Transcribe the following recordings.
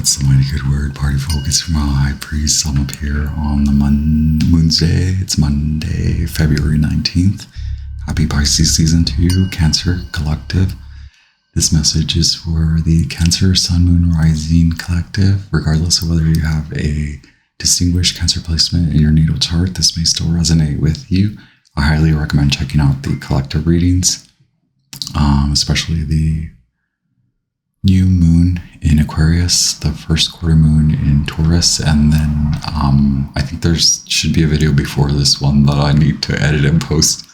That's the mighty good word. Party focus from a high priest. I'm up here on the Moon's Day. It's Monday, February 19th. Happy Pisces season to you, Cancer Collective. This message is for the Cancer, Sun, Moon, Rising Collective. Regardless of whether you have a distinguished Cancer placement in your natal chart, this may still resonate with you. I highly recommend checking out the collective readings, especially the new moon in Aquarius, the first quarter moon in Taurus, and then I think there's should be a video before this one that I need to edit and post.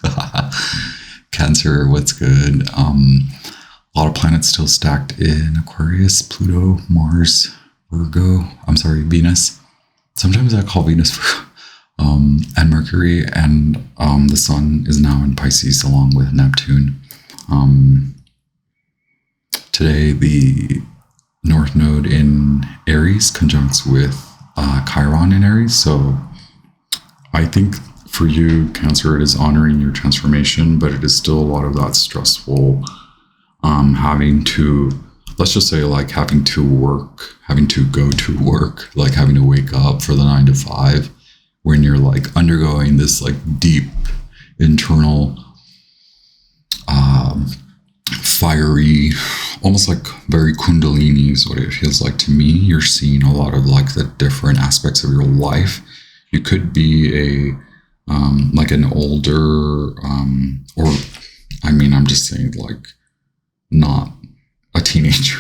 Cancer, what's good? A lot of planets still stacked in Aquarius, Pluto, Mars, Virgo, Venus. Sometimes I call Venus and Mercury, and the Sun is now in Pisces along with Neptune. Today, the North Node in Aries conjuncts with Chiron in Aries. So I think for you, Cancer, it is honoring your transformation, but it is still a lot of that stressful having to, let's just say, like having to work, having to go to work, like having to wake up for the 9 to 5 when you're like undergoing this like deep internal fiery, almost like very kundalini is what it feels like to me. You're seeing a lot of like the different aspects of your life. You could be a like an older or I'm just saying like not a teenager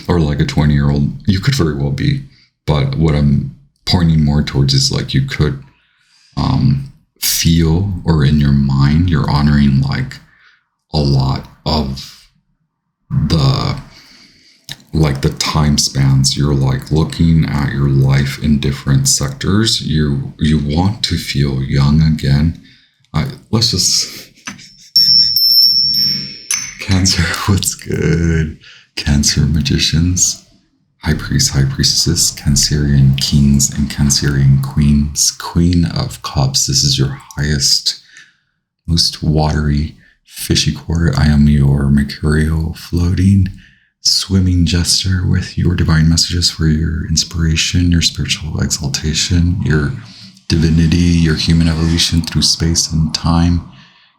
or like a 20-year-old. You could very well be, but what I'm pointing more towards is like you could feel, or in your mind you're honoring like a lot of the time spans. You're like looking at your life in different sectors. You want to feel young again. Let's just Cancer, what's good? Cancer magicians, high priests, high priestesses, Cancerian kings and Cancerian queens, Queen of Cups. This is your highest, most watery, fishy court. I am your mercurial floating, swimming jester with your divine messages for your inspiration, your spiritual exaltation, your divinity, your human evolution through space and time.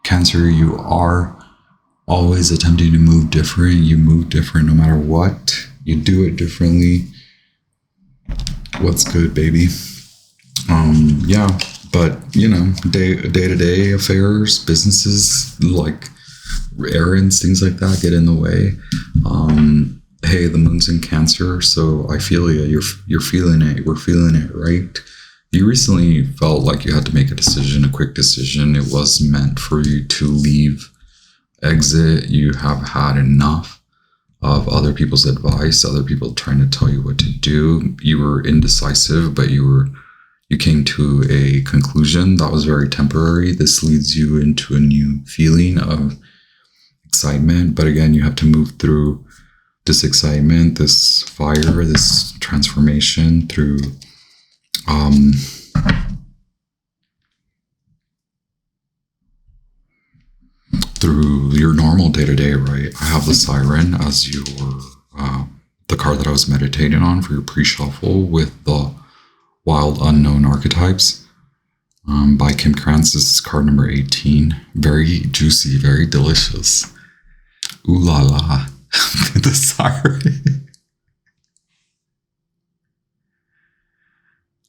Cancer, you are always attempting to move different. You move different no matter what. You do it differently. What's good, baby? Yeah, but day-to-day affairs, businesses, like errands, things like that get in the way. Hey, the moon's in Cancer, so I feel you. You're feeling it. We're feeling it, right? You recently felt like you had to make a decision, a quick decision. It was meant for you to leave, exit. You have had enough of other people's advice, other people trying to tell you what to do. You were indecisive, but you came to a conclusion that was very temporary. This leads you into a new feeling of excitement, but again, you have to move through this excitement, this fire, this transformation through your normal day-to-day, right? I have the Siren as your the card that I was meditating on for your pre-shuffle with the Wild Unknown Archetypes by Kim Krantz. This is card number 18. Very juicy, very delicious. Ooh la la. The Siren.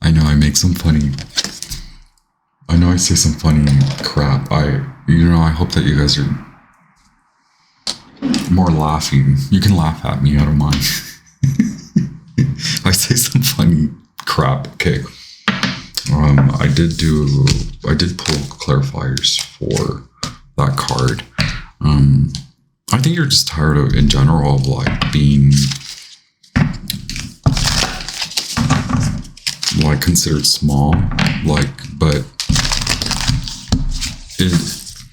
I know I make some funny, I know I say some funny crap. I hope that you guys are more laughing. You can laugh at me, I don't mind. I say some funny crap. Okay. I did pull clarifiers for that card. I think you're just tired of, in general, of like being like considered small, like, but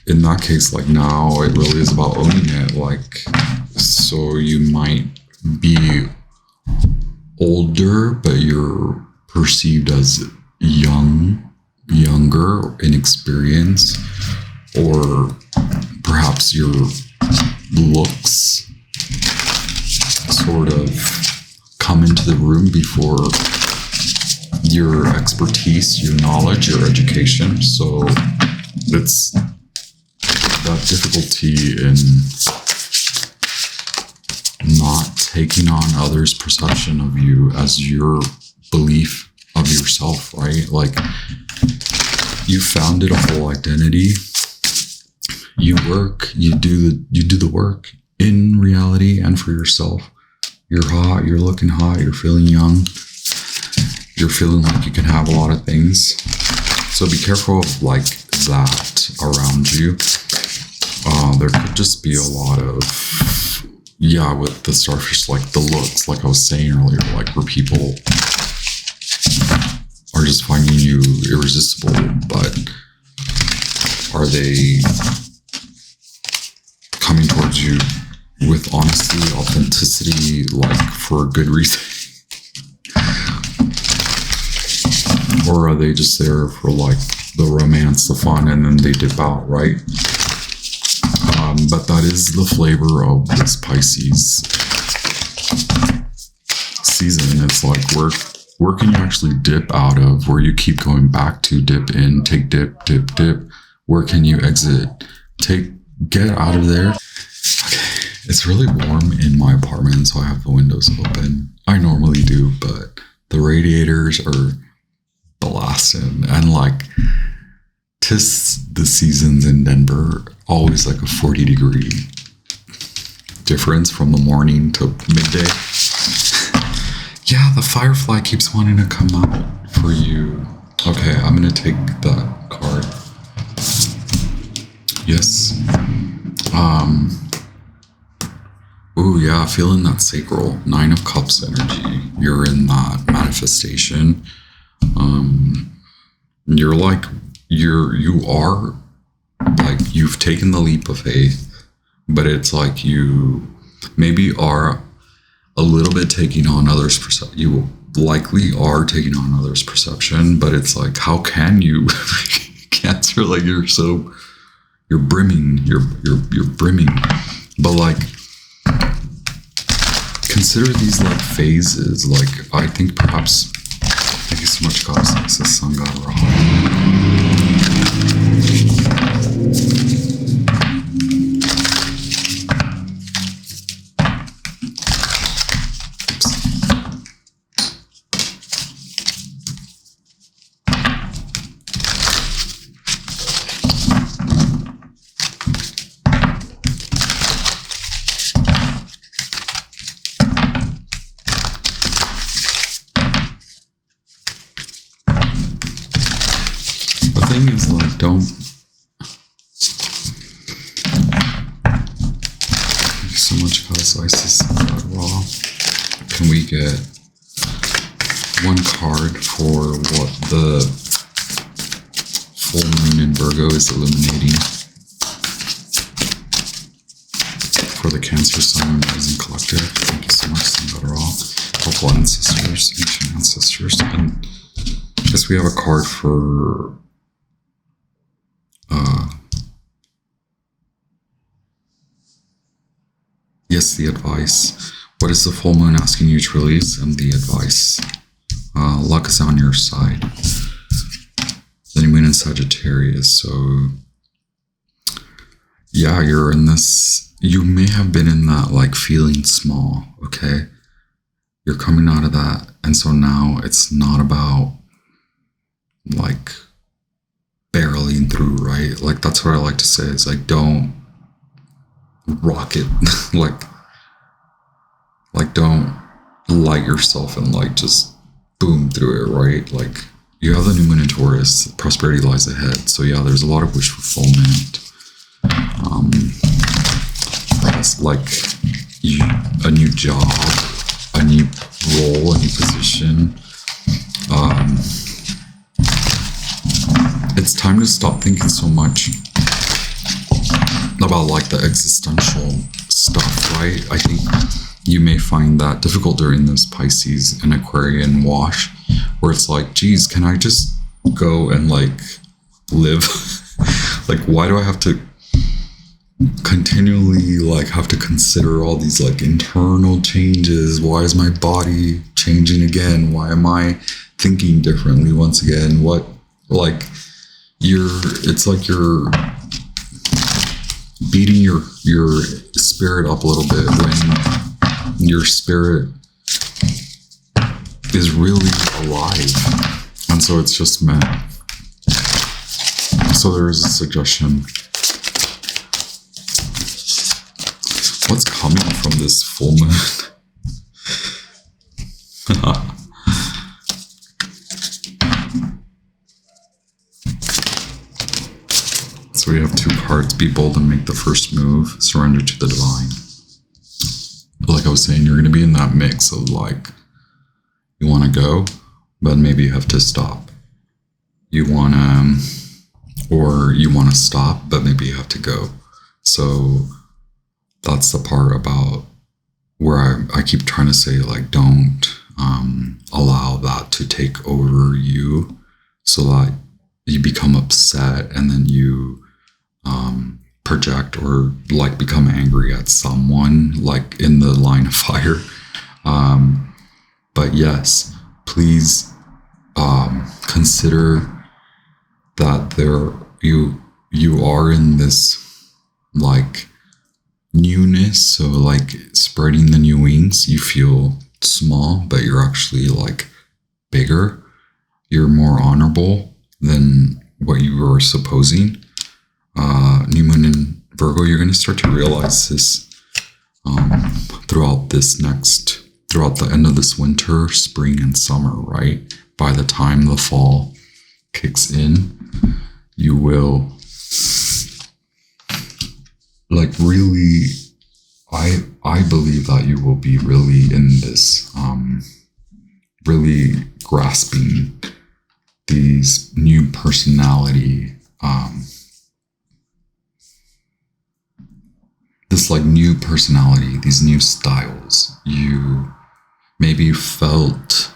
in that case, like now it really is about owning it. Like, so you might be older, but you're perceived as younger, inexperienced, or perhaps your looks sort of come into the room before your expertise, your knowledge, your education. So it's that difficulty in not taking on others' perception of you as your belief of yourself, right? Like, you founded a whole identity. You work, you do the work in reality and for yourself. You're hot, you're looking hot, you're feeling young. You're feeling like you can have a lot of things. So be careful of like that around you. There could just be a lot of, with the starfish, like the looks, like I was saying earlier, like where people are just finding you irresistible, but are they coming towards you with honesty, authenticity, like for a good reason? Or are they just there for like the romance, the fun, and then they dip out, right? But that is the flavor of this Pisces season. It's like, where can you actually dip out of, where you keep going back to, dip in, take dip, dip, dip. Where can you exit? Get out of there. Okay, it's really warm in my apartment, so I have the windows open. I normally do, but the radiators are blasting, and like, 'tis the seasons in Denver, always like a 40-degree difference from the morning to midday. Yeah, the firefly keeps wanting to come out for you. Okay, I'm gonna take that card. Yes. Ooh, yeah, feeling that sacral 9 of Cups energy. You're in that manifestation. You're like, you are like, you've taken the leap of faith, but it's like you maybe are a little bit taking on others' perception. You likely are taking on others' perception, but it's like, how can you? Cancer, like, you're brimming, you're brimming. But like, consider these like phases. Like, I think perhaps, thank you so much, guys. This is Sun God Ra. Is like, don't. Thank you so much, guys. Isis, God, Raw. Can we get one card for what the full moon in Virgo is illuminating for the Cancer, Sun, and Rising Collective? Thank you so much, Sun, God, Raw. Helpful ancestors, ancient ancestors, and I guess we have a card for. Yes, the advice. What is the full moon asking you to release? And the advice. Luck is on your side. The new moon in Sagittarius. So, yeah, you're in this. You may have been in that, like, feeling small, okay? You're coming out of that. And so now it's not about, like, barreling through, right? Like, that's what I like to say. It's like, don't rocket. like don't light yourself and like just boom through it, right? Like, you have the new moon in Taurus, prosperity lies ahead. So yeah, there's a lot of wish fulfillment. It's like a new job, a new role, a new position. It's time to stop thinking so much about like the existential stuff, right? I think you may find that difficult during this Pisces and Aquarian wash, where it's like, geez, can I just go and like live? Like, why do I have to continually like have to consider all these like internal changes. Why is my body changing again? Why am I thinking differently once again? What, like, it's like you're beating your spirit up a little bit when your spirit is really alive. And so it's just meant. So there is a suggestion. What's coming from this full moon? So we have two cards. Be bold and make the first move. Surrender to the divine. Like I was saying, you're going to be in that mix of like, you want to go, but maybe you have to stop. You want to, or you want to stop, but maybe you have to go. So that's the part about where I keep trying to say, like, don't allow that to take over you, so that you become upset and then you project or like become angry at someone like in the line of fire. But yes, please consider that you are in this like newness. So like spreading the new wings, you feel small, but you're actually like bigger. You're more honorable than what you were supposing. New moon in Virgo, you're going to start to realize this throughout the end of this winter, spring, and summer, right? By the time the fall kicks in, you will like really, I believe that you will be really in this, really grasping these new personality, this like new personality, these new styles. You maybe felt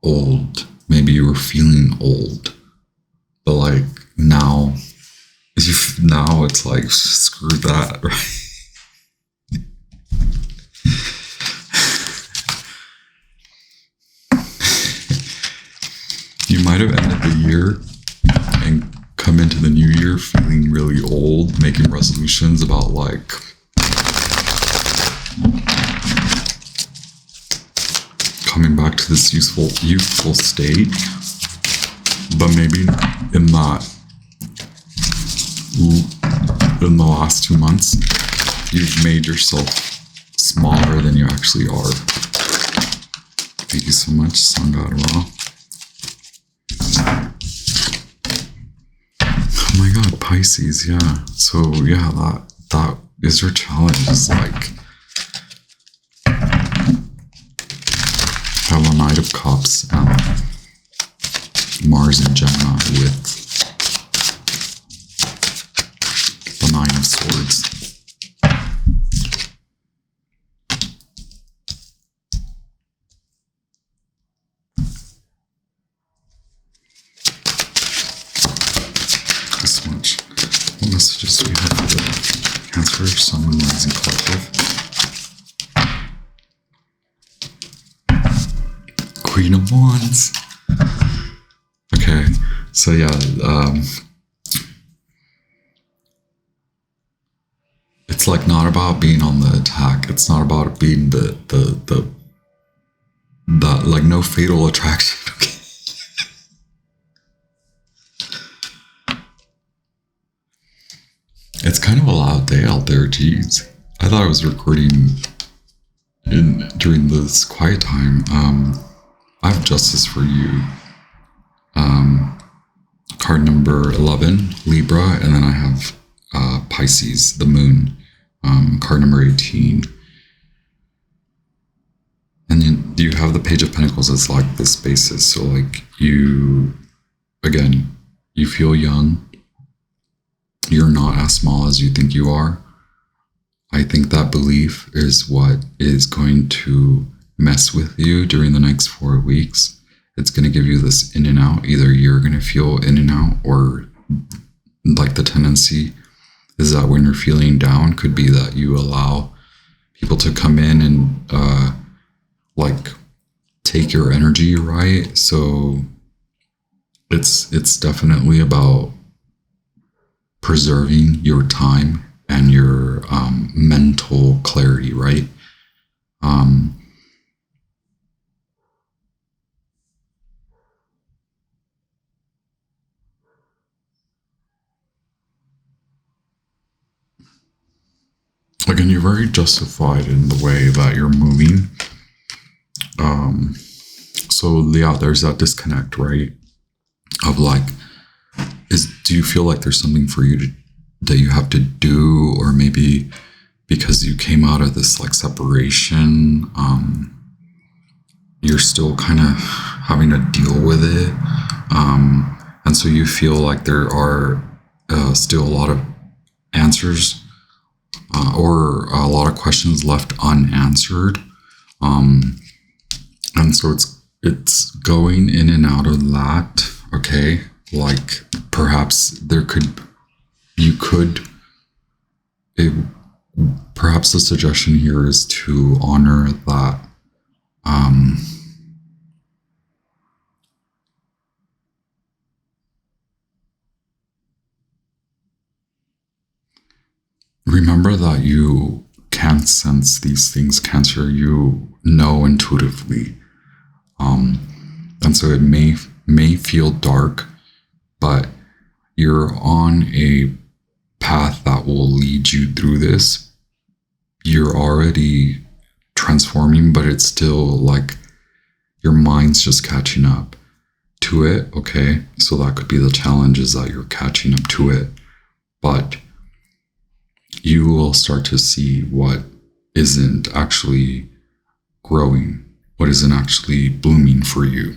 old, maybe you were feeling old, but like now it's like, screw that, right? You might have ended the year and come into the new year feeling really old, making resolutions about like coming back to this youthful state, but maybe in the last 2 months, you've made yourself smaller than you actually are. Thank you so much, Sun God Ra. Oh my God, Pisces, yeah. So yeah, that is your challenge. Is like have a Knight of Cups and Mars and Gemini with the Nine of Swords. This much. What messages do we have for the Cancer, Sun, Moon, Rising Collective? Queen of Wands. Okay, so yeah, it's like not about being on the attack. It's not about being the like no fatal attraction. Okay. It's kind of a loud day out there. Geez, I thought I was recording during this quiet time. I have Justice for you. Card number 11, Libra, and then I have Pisces, the Moon, card number 18. And then you have the Page of Pentacles as like this basis. So like you feel young. You're not as small as you think you are. I think that belief is what is going to mess with you during the next 4 weeks. It's going to give you this in and out. Either you're going to feel in and out, or like the tendency is that when you're feeling down, could be that you allow people to come in and like take your energy, right? So it's definitely about preserving your time and your mental clarity, right? Again, you're very justified in the way that you're moving. So yeah, there's that disconnect, right? Of like, do you feel like there's something for you that you have to do, or maybe because you came out of this like separation, you're still kind of having to deal with it, and so you feel like there are still a lot of answers or a lot of questions left unanswered, and so it's going in and out of that. Okay, like perhaps perhaps the suggestion here is to honor that remember that you can sense these things, Cancer. You know intuitively, and so it may feel dark, but you're on a path that will lead you through this. You're already transforming, but it's still like your mind's just catching up to it. Okay, so that could be the challenge, is that you're catching up to it, but you will start to see what isn't actually growing, what isn't actually blooming for you.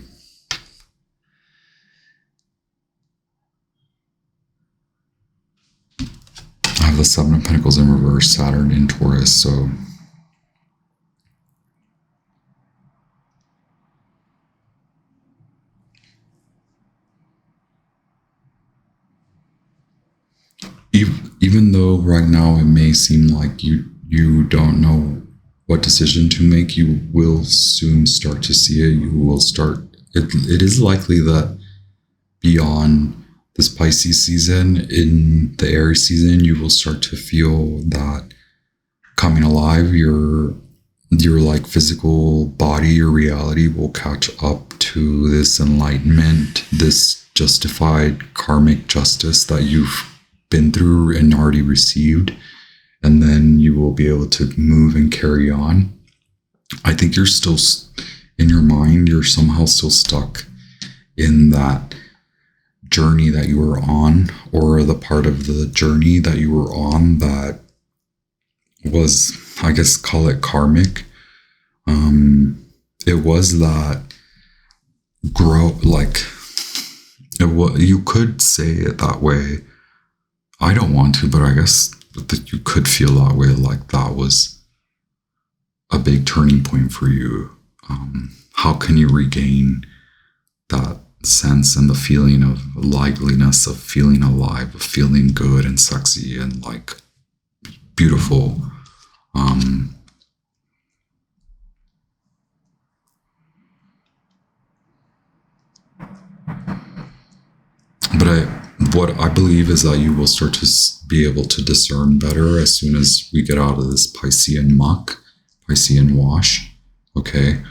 I have the Seven of Pentacles in reverse, Saturn in Taurus, so even though right now it may seem like you don't know what decision to make, you will soon start to see it. You will start, it is likely that beyond this Pisces season, in the Aries season, you will start to feel that coming alive. Your like physical body, your reality will catch up to this enlightenment, this justified karmic justice that you've been through and already received, and then you will be able to move and carry on. I think you're still, in your mind, you're somehow still stuck in that journey that you were on, or the part of the journey that you were on that was, I guess, call it karmic. It was that you could say it that way. I don't want to, but I guess that you could feel that way, like that was a big turning point for you. How can you regain that sense and the feeling of liveliness, of feeling alive, of feeling good and sexy and like beautiful? But what I believe is that you will start to be able to discern better as soon as we get out of this Piscean muck, Piscean wash. Okay.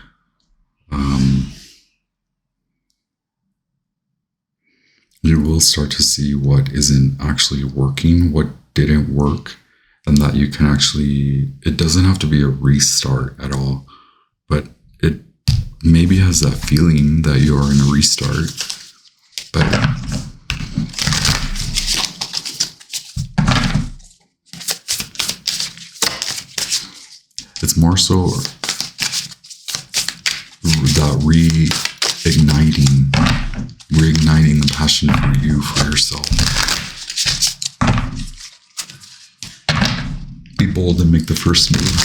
You will start to see what isn't actually working, what didn't work, and that you can actually, it doesn't have to be a restart at all, but it maybe has that feeling that you're in a restart, but it's more so that reigniting the passion for you, for yourself. Be bold and make the first move.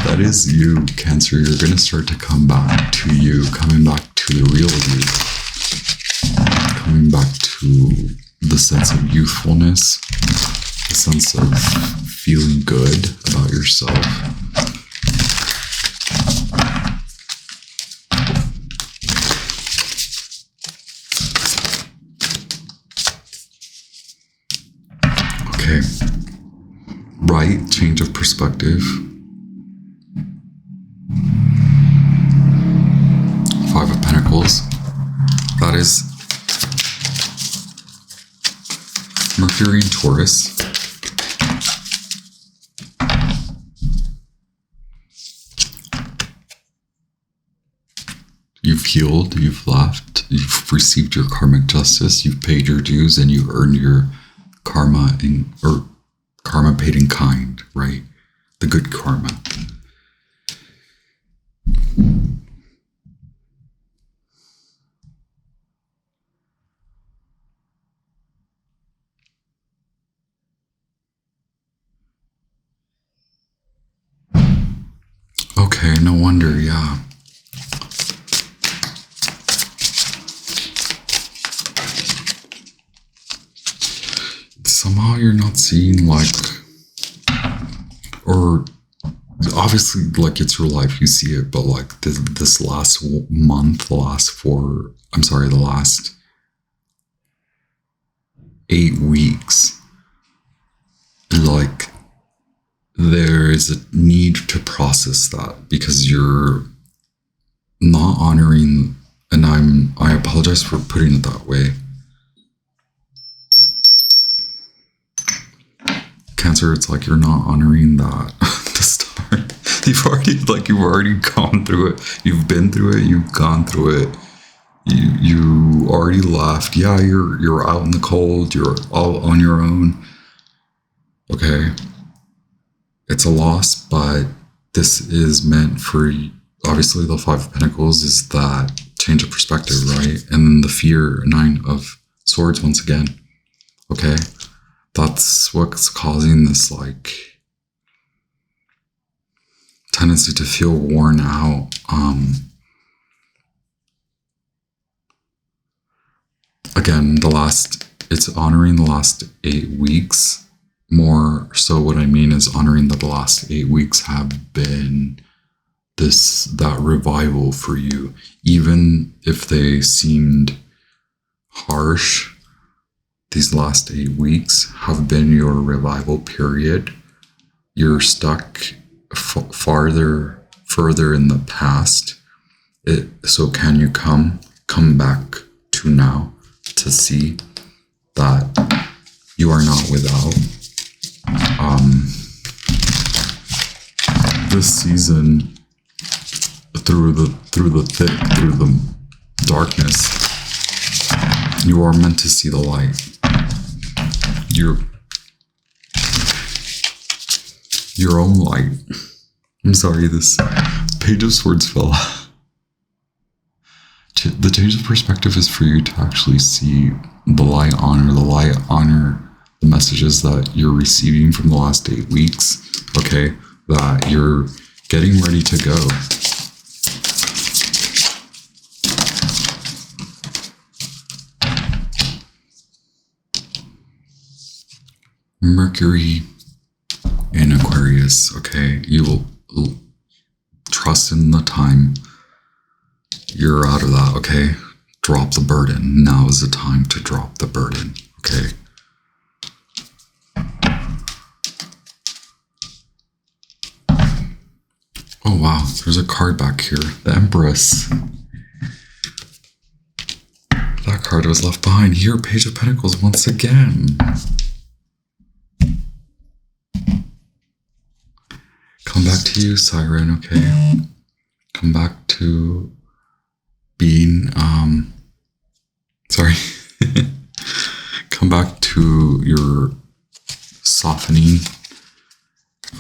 That is you, Cancer. You're going to start to come back to you, coming back to the real you, coming back to the sense of youthfulness, a sense of feeling good about yourself. Okay. Right, change of perspective. 5 of Pentacles. That is Mercury in Taurus. You've healed, you've left, you've received your karmic justice, you've paid your dues, and you earned your karma or karma paid in kind, right? The good karma. Okay, no wonder, yeah. Somehow you're not seeing like, or obviously like it's your life, you see it, but like this last month, the last 8 weeks, like there is a need to process that because you're not honoring, and I apologize for putting it that way. Cancer, it's like you're not honoring that to start. You've already gone through it. You've been through it. You've gone through it. You already left. Yeah, you're out in the cold. You're all on your own. Okay. It's a loss, but this is meant for, obviously the 5 of Pentacles is that change of perspective, right? And then the fear, 9 of Swords once again. Okay. That's what's causing this like tendency to feel worn out. Again, it's honoring the last 8 weeks. More so what I mean is honoring that the last 8 weeks have been that revival for you. Even if they seemed harsh, these last 8 weeks have been your revival period. You're stuck further in the past. So can you come back to now to see that you are not without. This season, through the darkness, you are meant to see the light. Your own light. I'm sorry, this Page of Swords fell. The change of perspective is for you to actually see the light, honor the messages that you're receiving from the last 8 weeks, okay? That you're getting ready to go. Mercury in Aquarius, okay? You will trust in the time. You're out of that, okay? Drop the burden. Now is the time to drop the burden, okay? Oh wow, there's a card back here. The Empress. That card was left behind. Here, Page of Pentacles once again. Come back to you, Siren, okay? Come back to being, come back to your softening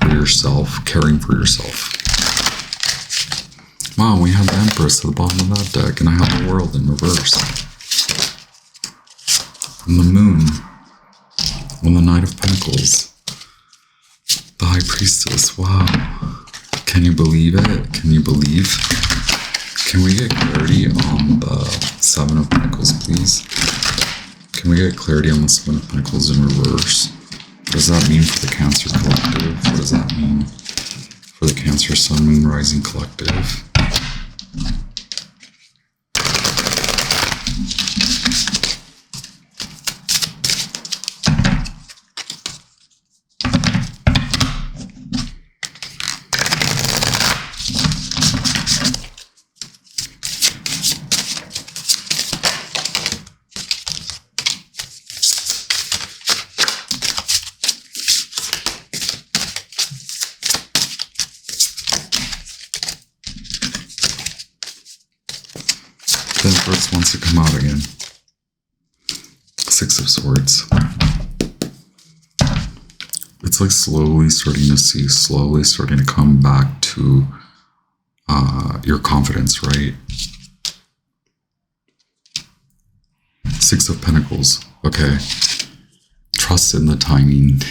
for yourself, caring for yourself. Wow, we have the Empress at the bottom of that deck, and I have the World in reverse. And the Moon, and the Knight of Pentacles. The High Priestess, wow. Can you believe it? Can you believe? Can we get clarity on the Seven of Pentacles, please? Can we get clarity on the Seven of Pentacles in reverse? What does that mean for the Cancer collective? What does that mean for the Cancer Sun, Moon, Rising collective? Then first wants to come out again. Six of Swords. It's like slowly starting to see, slowly starting to come back to your confidence, right? Six of Pentacles. Okay. Trust in the timing.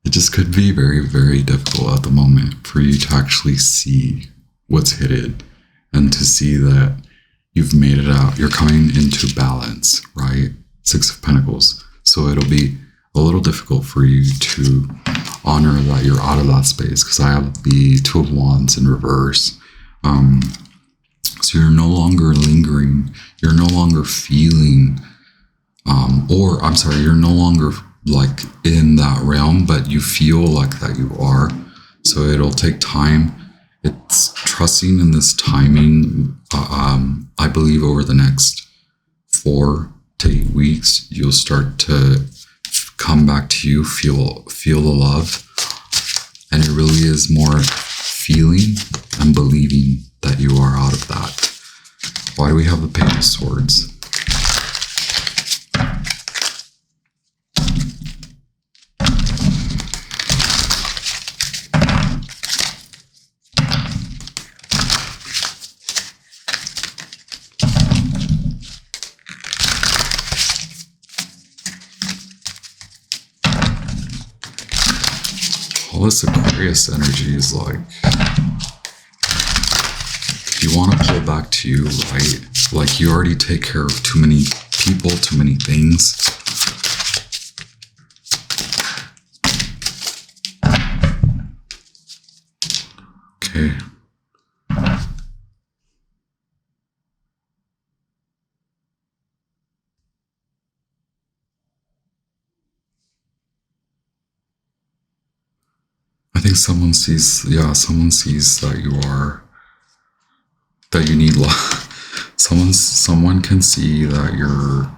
It just could be very, very difficult at the moment for you to actually see what's hidden and to see that you've made it out. You're coming into balance, right? Six of Pentacles. So it'll be a little difficult for you to honor that you're out of that space, because I have the Two of Wands in reverse. So you're no longer lingering. You're no longer feeling, you're no longer like in that realm, but you feel like that you are. So it'll take time. It's trusting in this timing. I believe over the next 4 to 8 weeks, you'll start to come back to you, feel the love. And it really is more feeling and believing that you are out of that. Why do we have the Page of Swords? All this Aquarius energy is like, you want to pull back to you, right? Like you already take care of too many people, too many things. Okay. I think someone sees that you need love. Someone can see that you're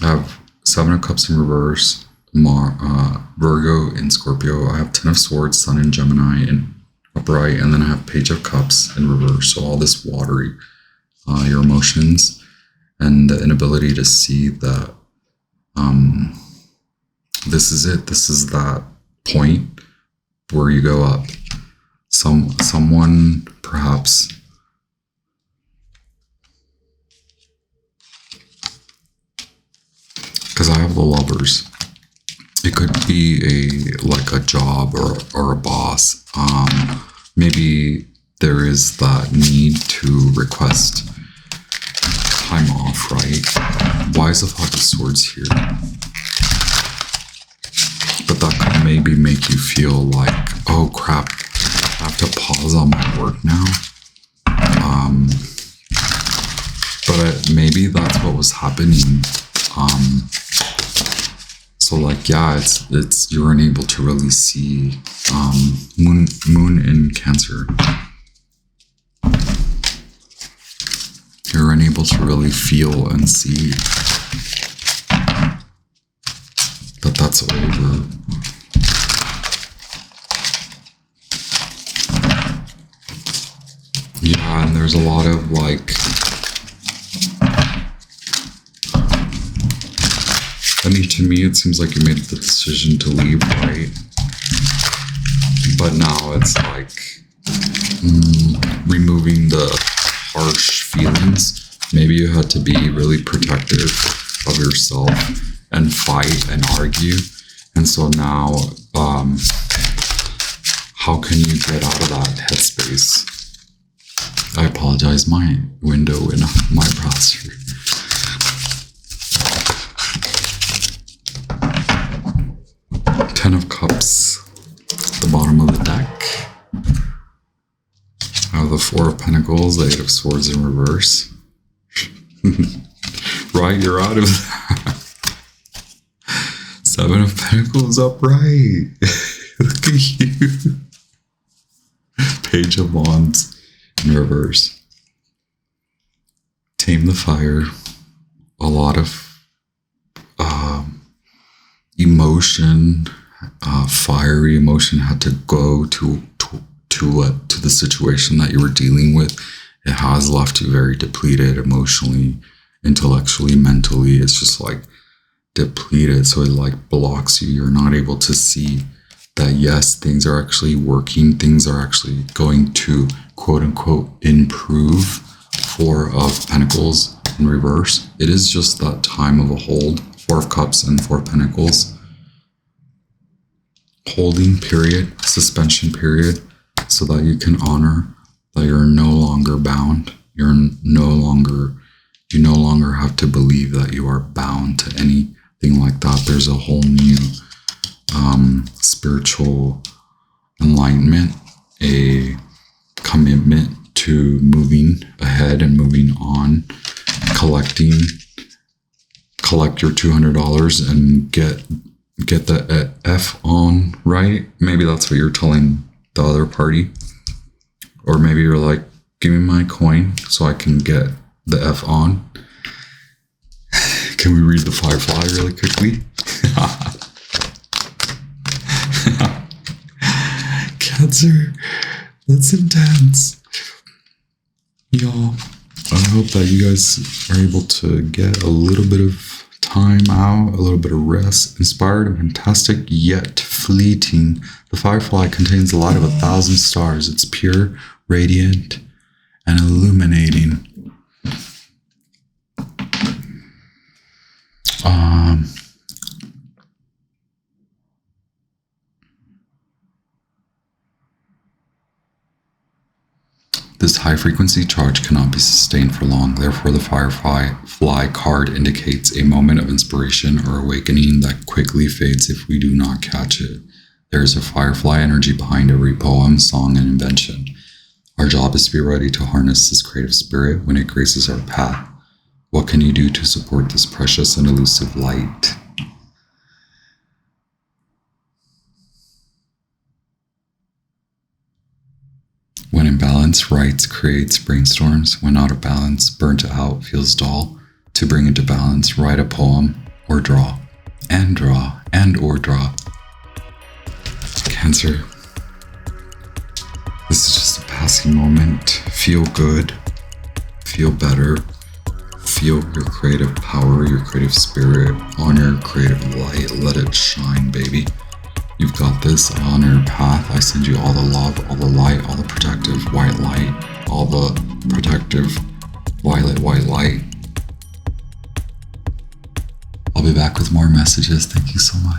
have Seven of Cups in reverse, Virgo in Scorpio. I have Ten of Swords, Sun in Gemini in upright, and then I have Page of Cups in reverse. So all this watery, your emotions and the inability to see that this is it. This is that point where you go up. Someone perhaps because I have the Lovers. It could be a job or a boss. Maybe there is that need to request time off, right? Why is the Five of Swords here? But that could maybe make you feel like, oh crap, I have to pause on my work now. But maybe that's what was happening. So like, yeah, it's you're unable to really see moon in Cancer. You're unable to really feel and see that that's over. Yeah, and there's a lot of like, I mean, to me, it seems like you made the decision to leave, right? But now it's like removing the harsh feelings. Maybe you had to be really protective of yourself and fight and argue. And so now, how can you get out of that headspace? I apologize, my window in my browser. Ten of Cups at the bottom of the deck. I have the Four of Pentacles, the Eight of Swords in reverse. Right, you're out of that. Seven of Pentacles upright. Look at you. Page of Wands in reverse. Tame the Fire. A lot of emotion, fiery emotion had to go to the situation that you were dealing with. It has left you very depleted emotionally, intellectually, mentally. It's just like depleted. So it like blocks you. You're not able to see that, yes, things are actually working. Things are actually going to quote unquote improve. Four of Pentacles in reverse. It is just that time of a hold. Four of Cups and Four of Pentacles. Holding period, suspension period, so that you can honor that you're no longer bound. You no longer have to believe that you are bound to anything like that. There's a whole new spiritual enlightenment, a commitment to moving ahead and moving on, collect your $200 and get the F on, right? Maybe that's what you're telling the other party. Or maybe you're like, give me my coin so I can get the F on. Can we read the Firefly really quickly? Cancer, that's intense. Y'all, I hope that you guys are able to get a little bit of time out, a little bit of rest, inspired and fantastic, yet fleeting. The Firefly contains the light of 1,000 stars. It's pure, radiant, and illuminating. This high-frequency charge cannot be sustained for long. Therefore, the Firefly card indicates a moment of inspiration or awakening that quickly fades if we do not catch it. There is a Firefly energy behind every poem, song, and invention. Our job is to be ready to harness this creative spirit when it graces our path. What can you do to support this precious and elusive light? When in balance, writes, creates, brainstorms. When out of balance, burnt out, feels dull. To bring into balance, write a poem or draw. And or draw. Cancer. This is just a passing moment. Feel good. Feel better. Feel your creative power, your creative spirit. Honor your creative light. Let it shine, baby. You've got this on your path. I send you all the love, all the light, all the protective white light, all the protective violet white light. I'll be back with more messages. Thank you so much.